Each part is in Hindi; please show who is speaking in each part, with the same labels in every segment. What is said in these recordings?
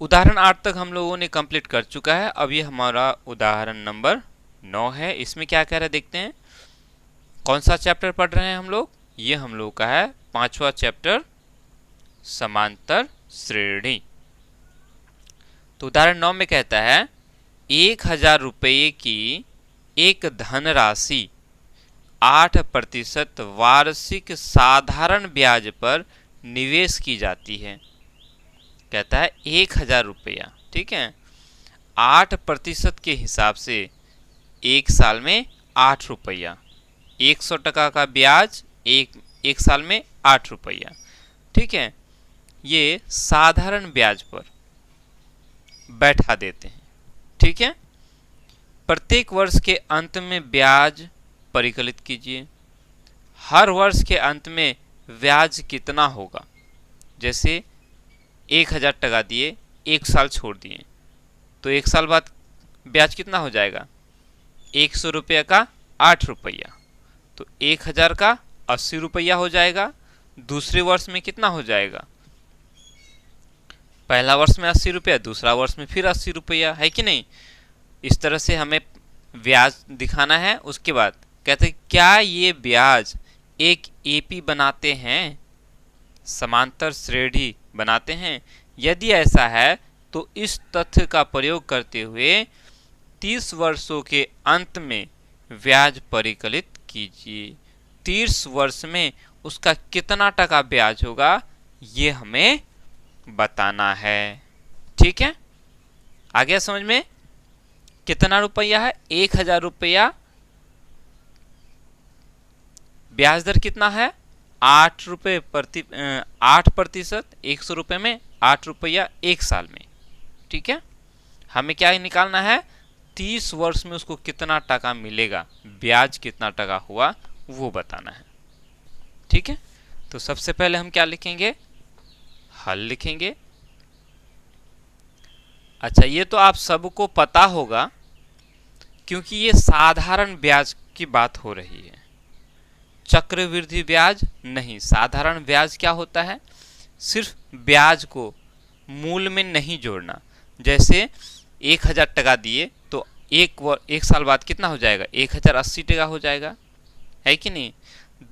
Speaker 1: उदाहरण 8 तक हम लोगों ने कंप्लीट कर चुका है। अब ये हमारा उदाहरण नंबर 9 है। इसमें क्या कह रहा है देखते हैं। कौन सा चैप्टर पढ़ रहे हैं हम लोग? ये हम लोग का है 5वां चैप्टर, समांतर श्रेणी। तो उदाहरण 9 में कहता है 1000 रुपये की एक धनराशि 8% वार्षिक साधारण ब्याज पर निवेश की जाती है। कहता है 1000 रुपया, ठीक है, 8% के हिसाब से एक साल में 8 रुपया, 100 का ब्याज एक साल में 8 रुपया, ठीक है। ये साधारण ब्याज पर बैठा देते हैं, ठीक है। प्रत्येक वर्ष के अंत में ब्याज परिकलित कीजिए। हर वर्ष के अंत में ब्याज कितना होगा? जैसे 1000 दिए, एक साल छोड़ दिए, तो एक साल बाद ब्याज कितना हो जाएगा? 100 रुपये का 8 रुपया, तो 1000 का 80 रुपया हो जाएगा। दूसरे वर्ष में कितना हो जाएगा? पहला वर्ष में 80 रुपया, दूसरा वर्ष में फिर 80 रुपया, है कि नहीं? इस तरह से हमें ब्याज दिखाना है। उसके बाद कहते हैं क्या ये ब्याज एक एपी बनाते हैं, समांतर श्रेणी बनाते हैं? यदि ऐसा है तो इस तथ्य का प्रयोग करते हुए 30 वर्षों के अंत में ब्याज परिकलित कीजिए। 30 वर्ष में उसका कितना टका ब्याज होगा, ये हमें बताना है, ठीक है। आ गया समझ में? कितना रुपया है? 1000 रुपया। ब्याज दर कितना है? 8 रुपये 8%, 100 रुपये में 8 रुपया एक साल में, ठीक है। हमें क्या निकालना है? 30 वर्ष में उसको कितना टका मिलेगा, ब्याज कितना टका हुआ, वो बताना है, ठीक है। तो सबसे पहले हम क्या लिखेंगे? हल लिखेंगे। अच्छा, ये तो आप सबको पता होगा क्योंकि ये साधारण ब्याज की बात हो रही है, चक्रवृद्धि ब्याज नहीं। साधारण ब्याज क्या होता है? सिर्फ ब्याज को मूल में नहीं जोड़ना। जैसे 1000 दिए तो एक साल बाद कितना हो जाएगा? 1080 हो जाएगा, है कि नहीं?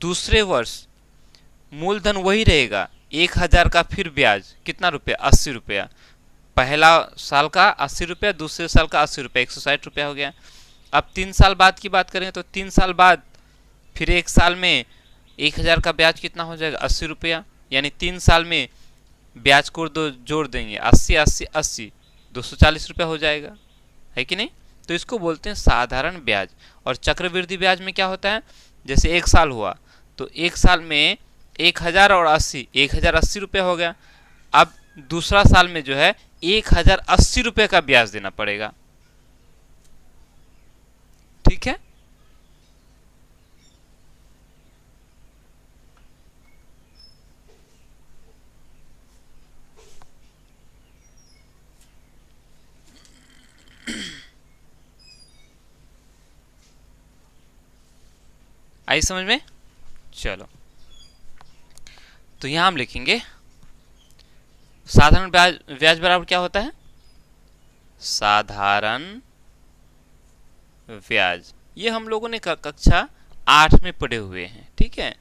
Speaker 1: दूसरे वर्ष मूलधन वही रहेगा, 1000 का फिर ब्याज कितना रुपया? 80 रुपया। पहला साल का 80 रुपया, दूसरे साल का 80 रुपया, 160 रुपया हो गया। अब 3 साल बाद की बात करें तो 3 साल बाद फिर एक साल में 1000 का ब्याज कितना हो जाएगा? 80 रुपया। यानी 3 साल में ब्याज को जोड़ देंगे, 80 80 80, 240 रुपया हो जाएगा, है कि नहीं? तो इसको बोलते हैं साधारण ब्याज। और चक्रवृद्धि ब्याज में क्या होता है? जैसे एक साल हुआ तो एक साल में 1000 और 80, 1080 रुपया हो गया। अब दूसरा साल में जो है 1080 रुपये का ब्याज देना पड़ेगा, ठीक है। आई समझ में? चलो, तो यहां हम लिखेंगे साधारण ब्याज बराबर क्या होता है? साधारण ब्याज। ये हम लोगों ने कक्षा 8 में पढ़े हुए हैं, ठीक है।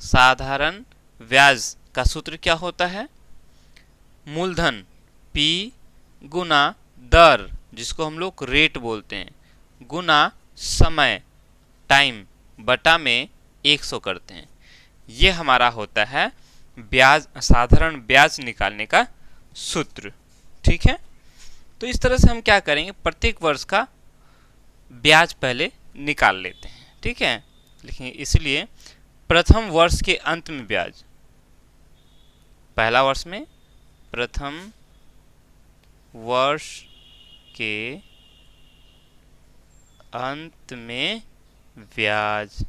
Speaker 1: साधारण ब्याज का सूत्र क्या होता है? मूलधन P गुना दर, जिसको हम लोग रेट बोलते हैं, गुना समय टाइम बटा में 100 करते हैं। ये हमारा होता है ब्याज, साधारण ब्याज निकालने का सूत्र, ठीक है। तो इस तरह से हम क्या करेंगे? प्रत्येक वर्ष का ब्याज पहले निकाल लेते हैं, ठीक है। लिखेंगे इसलिए प्रथम वर्ष के अंत में ब्याज, पहला वर्ष में, प्रथम वर्ष के अंत में ब्याज।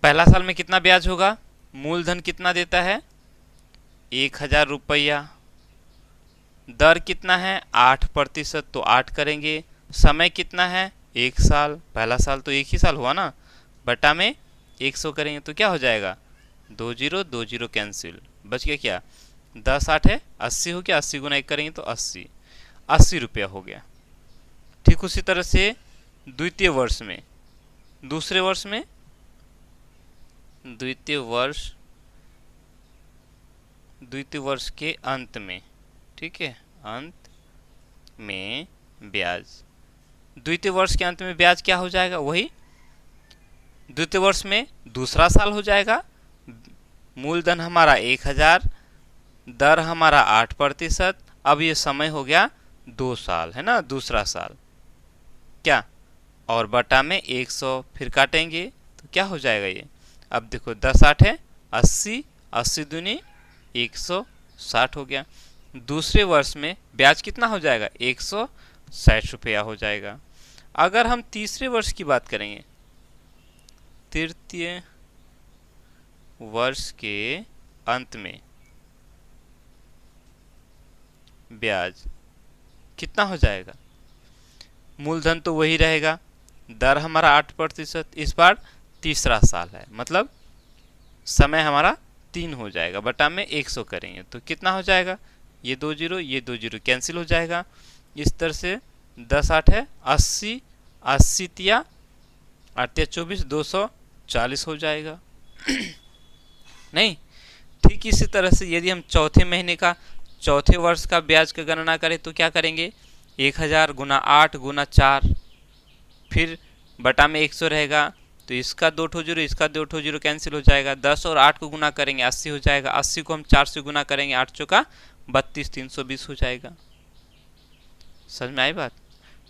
Speaker 1: पहला साल में कितना ब्याज होगा? मूलधन कितना देता है? 1000 रुपया। दर कितना है? 8%, तो 8 करेंगे। समय कितना है? 1 साल। पहला साल तो एक ही साल हुआ ना, बटा में 100 करेंगे तो क्या हो जाएगा? 20 20 कैंसिल, बच गया क्या? 10 8 है 80 हो गया, 80 गुना 1 करेंगे तो 80 रुपया हो गया। ठीक उसी तरह से द्वितीय वर्ष में, दूसरे वर्ष में, द्वितीय वर्ष के अंत में, ठीक है, अंत में ब्याज, द्वितीय वर्ष के अंत में ब्याज क्या हो जाएगा, वही द्वितीय वर्ष में दूसरा साल हो जाएगा। मूलधन हमारा 1000, दर हमारा 8%, अब ये समय हो गया 2 साल, है ना, दूसरा साल क्या, और बटा में 100 फिर काटेंगे तो क्या हो जाएगा ये, अब देखो 10 8 है 80, 80 दूनी 160 हो गया। दूसरे वर्ष में ब्याज कितना हो जाएगा, 160 रुपया हो जाएगा। अगर हम तीसरे वर्ष की बात करेंगे, तृतीय वर्ष के अंत में ब्याज कितना हो जाएगा, मूलधन तो वही रहेगा, दर हमारा 8%, इस बार तीसरा साल है, मतलब समय हमारा 3 हो जाएगा, बटा में 100 करेंगे तो कितना हो जाएगा, ये 2 जीरो ये 2 जीरो कैंसिल हो जाएगा। इस तरह से 10 8 है 80, 80 तिया 8 तिया 24, 240 हो जाएगा। नहीं, ठीक इसी तरह से यदि हम चौथे महीने का, चौथे वर्ष का ब्याज का गणना करें तो क्या करेंगे, 1000 गुना 8 गुना 4, फिर बटा में 100 रहेगा, तो इसका 2 ठो जीरो इसका 2 ठो जीरो कैंसिल हो जाएगा। 10 और 8 को गुना करेंगे 80 हो जाएगा, 80 को हम 4 से गुना करेंगे 8 चौका 32, 320 हो जाएगा। समझ में आई बात।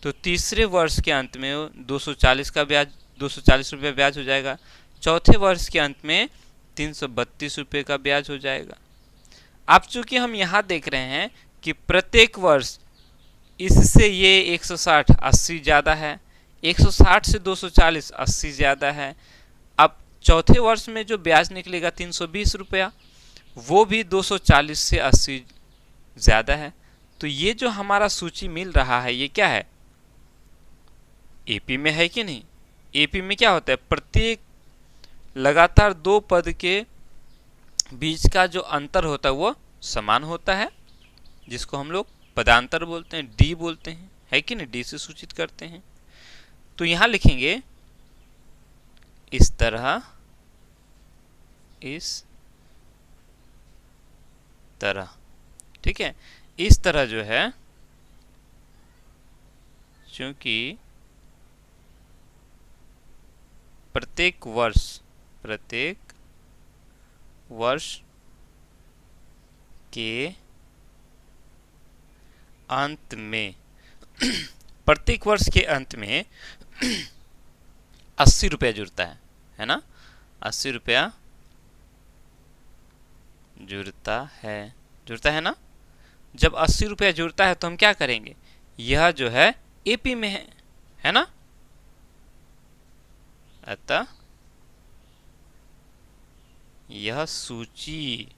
Speaker 1: तो तीसरे वर्ष के अंत में 240 का ब्याज, 240 रुपये ब्याज हो जाएगा। चौथे वर्ष के अंत में 332 रुपये का ब्याज हो जाएगा। अब चूंकि हम यहाँ देख रहे हैं कि प्रत्येक वर्ष इससे ये 160 80 ज़्यादा है, 160 से 240 80 ज़्यादा है। अब चौथे वर्ष में जो ब्याज निकलेगा 320 रुपया, वो भी 240 से 80 ज़्यादा है। तो ये जो हमारा सूची मिल रहा है ये क्या है, एपी में है कि नहीं। एपी में क्या होता है, प्रत्येक लगातार 2 पद के बीच का जो अंतर होता है वो समान होता है, जिसको हम लोग पदांतर बोलते हैं, डी बोलते हैं, है कि नहीं, डी से सूचित करते हैं। तो यहां लिखेंगे इस तरह, इस तरह, ठीक है। इस तरह जो है, क्योंकि प्रत्येक वर्ष के अंत में प्रत्येक वर्ष के अंत में 80 रुपया जुड़ता है ना, 80 रुपया जुड़ता है ना। जब 80 रुपया जुड़ता है तो हम क्या करेंगे, यह जो है एपी में है ना, अतः यह सूची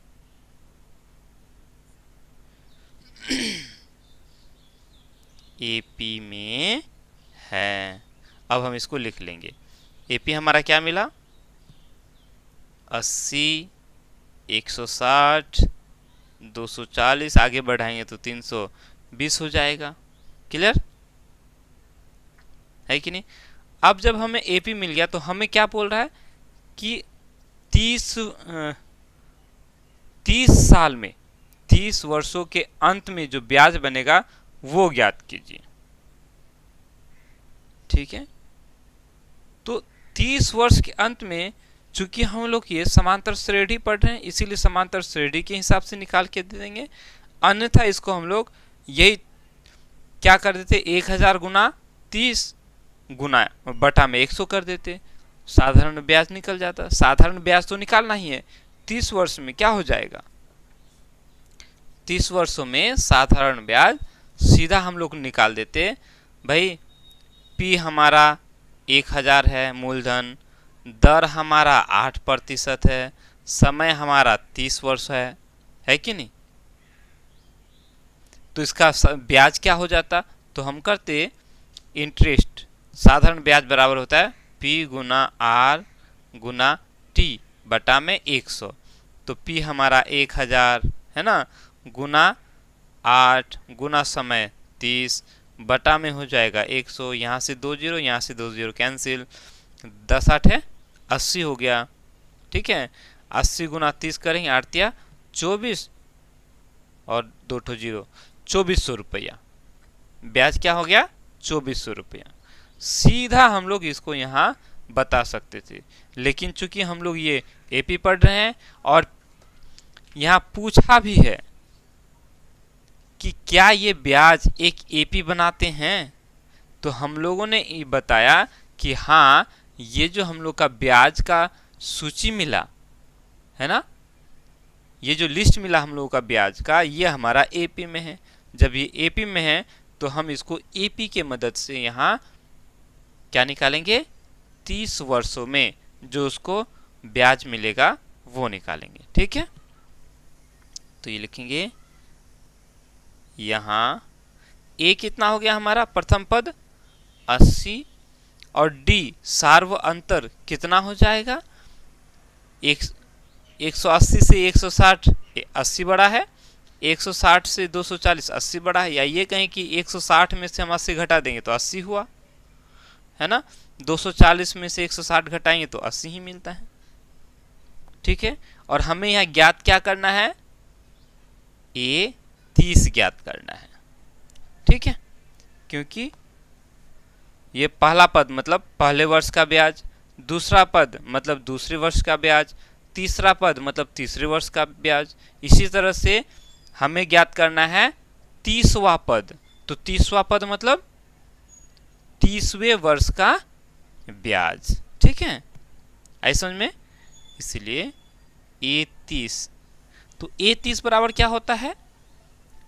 Speaker 1: एपी में है। अब हम इसको लिख लेंगे, एपी हमारा क्या मिला, 80, 160, 240, आगे बढ़ाएंगे तो 320 हो जाएगा। क्लियर है कि नहीं। अब जब हमें एपी मिल गया तो हमें क्या बोल रहा है कि 30 साल में, 30 वर्षों के अंत में जो ब्याज बनेगा वो ज्ञात कीजिए। ठीक है, तो 30 वर्ष के अंत में चूंकि हम लोग ये समांतर श्रेणी पढ़ रहे हैं इसीलिए समांतर श्रेणी के हिसाब से निकाल के दे देंगे, अन्यथा इसको हम लोग यही क्या कर देते, 1000 गुना 30 गुना बटा में 100 कर देते, साधारण ब्याज निकल जाता। साधारण ब्याज तो निकालना ही है, 30 वर्ष में क्या हो जाएगा, 30 वर्षों में साधारण ब्याज सीधा हम लोग निकाल देते। भाई पी हमारा 1000 है मूलधन, दर हमारा 8% है, समय हमारा 30 वर्ष है कि नहीं। तो इसका ब्याज क्या हो जाता, तो हम करते इंटरेस्ट, साधारण ब्याज बराबर होता है P गुना R गुना T बटा में 100। तो P हमारा 1000 है ना, गुना 8 गुना समय 30 बटा में हो जाएगा 100, यहाँ से 2 जीरो, यहाँ से 2 जीरो कैंसिल, 10 8 है 80 हो गया। ठीक है, 80 गुना 30 करेंगे, 8 तिया 24 और 2 ठो जीरो, 2400 रुपया ब्याज क्या हो गया, 2400 रुपया। सीधा हम लोग इसको यहाँ बता सकते थे, लेकिन चूंकि हम लोग ये एपी पढ़ रहे हैं और यहाँ पूछा भी है कि क्या ये ब्याज एक एपी बनाते हैं, तो हम लोगों ने ये बताया कि हाँ, ये जो हम लोग का ब्याज का सूची मिला है ना, ये जो लिस्ट मिला हम लोगों का ब्याज का, ये हमारा एपी में है। जब ये एपी में है तो हम इसको एपी के मदद से यहाँ क्या निकालेंगे, 30 वर्षों में जो उसको ब्याज मिलेगा वो निकालेंगे। ठीक है, तो ये लिखेंगे यहाँ ए कितना हो गया हमारा, प्रथम पद 80 और डी सार्व अंतर कितना हो जाएगा, 180 से 160 80 बड़ा है, 160 से 240 80 बड़ा है, या ये कहें कि 160 में से हम 80 घटा देंगे तो 80 हुआ, है ना, 240 में से 160 घटाएंगे तो 80 ही मिलता है। ठीक है, और हमें यहाँ ज्ञात क्या करना है, ए 30 ज्ञात करना है। ठीक है, क्योंकि ये पहला पद मतलब पहले वर्ष का ब्याज, दूसरा पद मतलब दूसरे वर्ष का ब्याज, तीसरा पद मतलब तीसरे वर्ष का ब्याज। इसी तरह से हमें ज्ञात करना है 30वां पद, तो 30वां पद मतलब 30वें वर्ष का ब्याज। ठीक है, आई समझ में, इसलिए A30, तो A30 बराबर क्या होता है,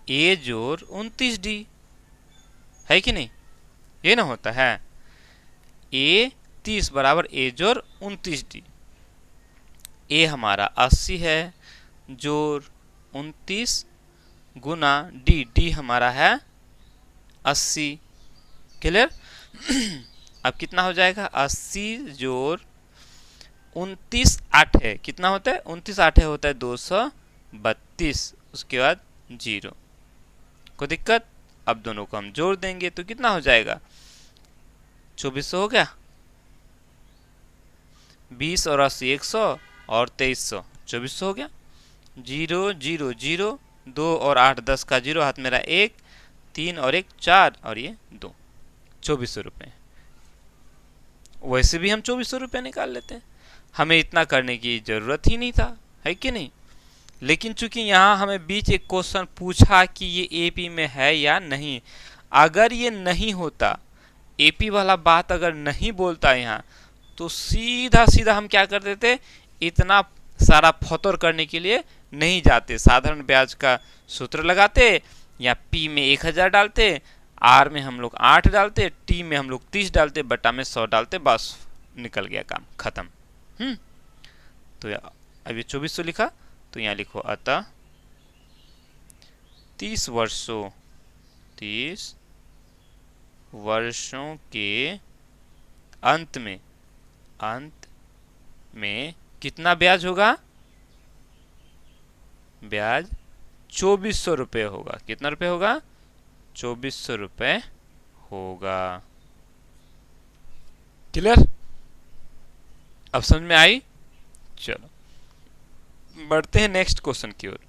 Speaker 1: A जोड़ 29D, है कि नहीं, ये ना होता है, A30 बराबर A जोड़ 29D। ए हमारा 80 है जोड़ 29 गुना डी, डी हमारा है 80। क्लियर, अब कितना हो जाएगा, 80 जोड़ 29 8 है, कितना होता है, 29 8 होता है 232, उसके बाद 0, कोई दिक्कत। अब दोनों को हम जोड़ देंगे तो कितना हो जाएगा, 2400 हो गया, 20 और 80 100 और 2300 2400 हो गया। 0 0 0 2 और 8 10 का 0, हाथ मेरा 1 3 और 1 4 और ये 2, 2400 रुपये। वैसे भी हम 2400 रुपये निकाल लेते हैं, हमें इतना करने की जरूरत ही नहीं था, है कि नहीं। लेकिन चूंकि यहाँ हमें बीच एक क्वेश्चन पूछा कि ये एपी में है या नहीं, अगर ये नहीं होता, एपी वाला बात अगर नहीं बोलता यहाँ, तो सीधा सीधा हम क्या कर देते, इतना सारा फतोर करने के लिए नहीं जाते, साधारण ब्याज का सूत्र लगाते, या पी में 1000 डालते, आर में हम लोग 8 डालते, टी में हम लोग 30 डालते, बटा में 100 डालते, बस निकल गया काम खत्म। तो अब ये 2400 लिखा, तो यहाँ लिखो अतः 30 वर्षों के अंत में कितना ब्याज होगा, ब्याज 2400 रुपये होगा। कितना रुपये होगा, 2400 रुपये होगा। क्लियर, अब समझ में आई। चलो बढ़ते हैं नेक्स्ट क्वेश्चन की ओर।